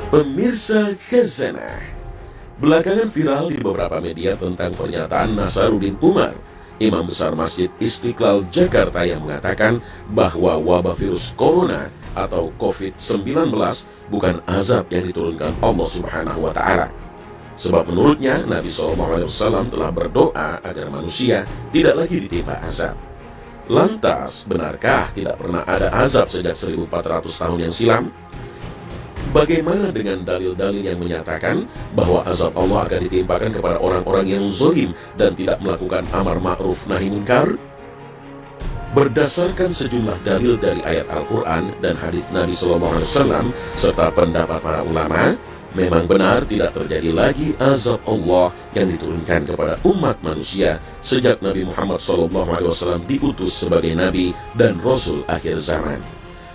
Pemirsa Khazanah, belakangan viral di beberapa media tentang pernyataan Nasaruddin Umar, Imam Besar Masjid Istiqlal Jakarta, yang mengatakan bahwa wabah virus corona atau COVID-19 bukan azab yang diturunkan Allah Subhanahu wa Ta'ala. Sebab menurutnya Nabi SAW telah berdoa agar manusia tidak lagi ditimpa azab. Lantas, benarkah tidak pernah ada azab sejak 1400 tahun yang silam? Bagaimana dengan dalil-dalil yang menyatakan bahwa azab Allah akan ditimpakan kepada orang-orang yang zalim dan tidak melakukan amar ma'ruf nahi munkar? Berdasarkan sejumlah dalil dari ayat Al-Quran dan hadis Nabi SAW serta pendapat para ulama, memang benar tidak terjadi lagi azab Allah yang diturunkan kepada umat manusia sejak Nabi Muhammad SAW diutus sebagai Nabi dan Rasul akhir zaman.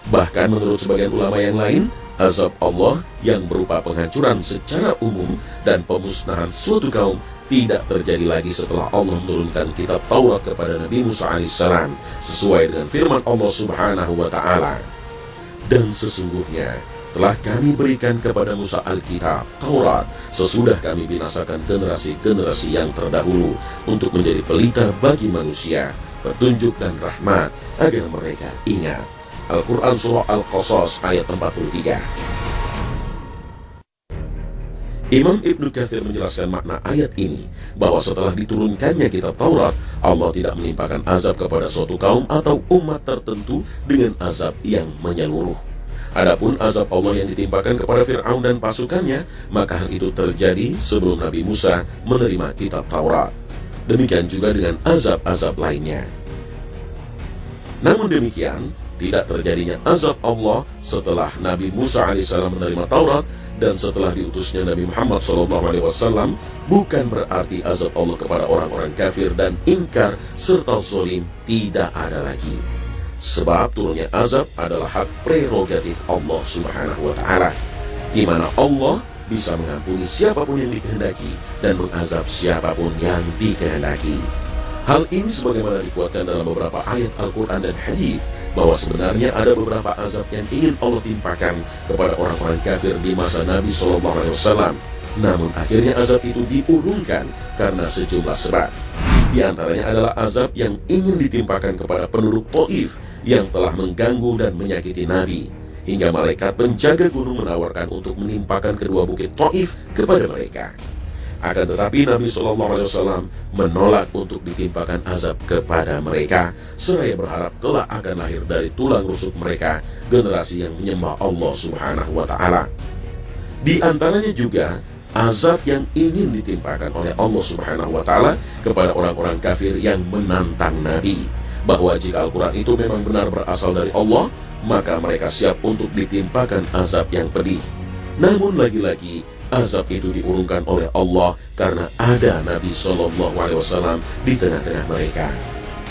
Bahkan menurut sebagian ulama yang lain, azab Allah yang berupa penghancuran secara umum dan pemusnahan suatu kaum tidak terjadi lagi setelah Allah menurunkan kitab Taurat kepada Nabi Musa alaihissalam sesuai dengan firman Allah Subhanahu wa Ta'ala. Dan sesungguhnya telah kami berikan kepada Musa Alkitab, Taurat, sesudah kami binasakan generasi-generasi yang terdahulu untuk menjadi pelita bagi manusia, petunjuk dan rahmat agar mereka ingat. Al-Quran Surah Al-Qasas ayat 43. Imam Ibnu Katsir menjelaskan makna ayat ini bahwa setelah diturunkannya kitab Taurat, Allah tidak menimpakan azab kepada suatu kaum atau umat tertentu dengan azab yang menyeluruh. Adapun azab Allah yang ditimpakan kepada Fir'aun dan pasukannya, maka hal itu terjadi sebelum Nabi Musa menerima kitab Taurat. Demikian juga dengan azab-azab lainnya. Namun demikian, tidak terjadinya azab Allah setelah Nabi Musa alaihissalam menerima Taurat dan setelah diutusnya Nabi Muhammad SAW bukan berarti azab Allah kepada orang-orang kafir dan ingkar serta zalim tidak ada lagi. Sebab turunnya azab adalah hak prerogatif Allah Subhanahu wa Ta'ala, di mana Allah bisa mengampuni siapapun yang dikehendaki dan mengazab siapapun yang dikehendaki. Hal ini sebagaimana dikuatkan dalam beberapa ayat Al-Quran dan hadis bahwa sebenarnya ada beberapa azab yang ingin Allah timpakan kepada orang-orang kafir di masa Nabi SAW. Namun akhirnya azab itu diurungkan karena sejumlah sebab. Di antaranya adalah azab yang ingin ditimpakan kepada penduduk Taif yang telah mengganggu dan menyakiti Nabi, hingga malaikat penjaga gunung menawarkan untuk menimpakan kedua bukit Taif kepada mereka. Akan tetapi Nabi SAW menolak untuk ditimpakan azab kepada mereka, seraya berharap kelak akan lahir dari tulang rusuk mereka generasi yang menyembah Allah Subhanahu wa Ta'ala. Di antaranya juga azab yang ingin ditimpakan oleh Allah Subhanahu wa Ta'ala kepada orang-orang kafir yang menantang Nabi, bahwa jika Al-Quran itu memang benar berasal dari Allah, maka mereka siap untuk ditimpakan azab yang pedih. Namun lagi-lagi azab itu diurungkan oleh Allah karena ada Nabi SAW di tengah-tengah mereka.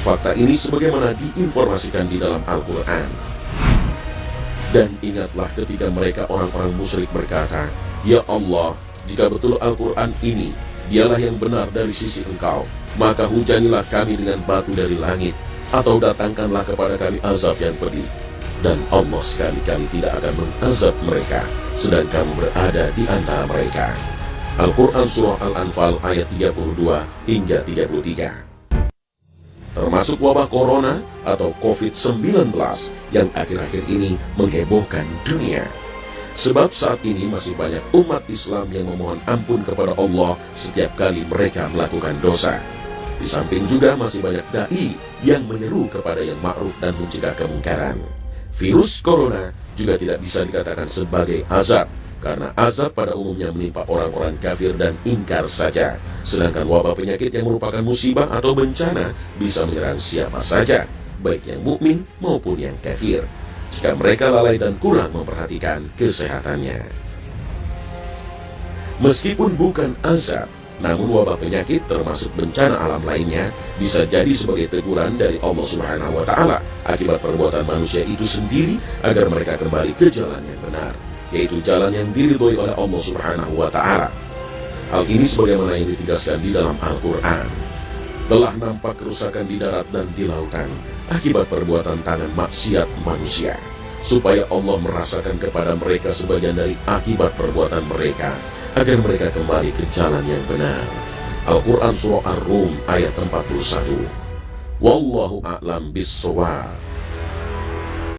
Fakta ini sebagaimana diinformasikan di dalam Al-Quran. Dan ingatlah ketika mereka orang-orang musyrik berkata, "Ya Allah, jika betul Al-Quran ini dialah yang benar dari sisi Engkau, maka hujanilah kami dengan batu dari langit, atau datangkanlah kepada kami azab yang pedih." Dan Allah sekali-kali tidak akan mengazab mereka sedang kamu berada di antara mereka. Al-Quran Surah Al-Anfal ayat 32 hingga 33. Termasuk wabah corona atau COVID-19 yang akhir-akhir ini menghebohkan dunia. Sebab saat ini masih banyak umat Islam yang memohon ampun kepada Allah setiap kali mereka melakukan dosa. Di samping juga masih banyak dai yang menyeru kepada yang ma'ruf dan mencegah kemungkaran. Virus corona juga tidak bisa dikatakan sebagai azab, karena azab pada umumnya menimpa orang-orang kafir dan ingkar saja. Sedangkan wabah penyakit yang merupakan musibah atau bencana bisa menyerang siapa saja, baik yang mukmin maupun yang kafir, jika mereka lalai dan kurang memperhatikan kesehatannya. Meskipun bukan azab, namun wabah penyakit termasuk bencana alam lainnya bisa jadi sebagai teguran dari Allah Subhanahu wa Ta'ala akibat perbuatan manusia itu sendiri agar mereka kembali ke jalan yang benar, yaitu jalan yang diridhoi oleh Allah Subhanahu wa Ta'ala. Hal ini sebagaimana yang ditegaskan di dalam Al-Quran. Telah nampak kerusakan di darat dan di lautan akibat perbuatan tangan maksiat manusia. supaya Allah merasakan kepada mereka sebagian dari akibat perbuatan mereka, agar mereka kembali ke jalan yang benar. Al-Quran Surah Ar-Rum ayat 41. Wallahu a'lam bis-shawab.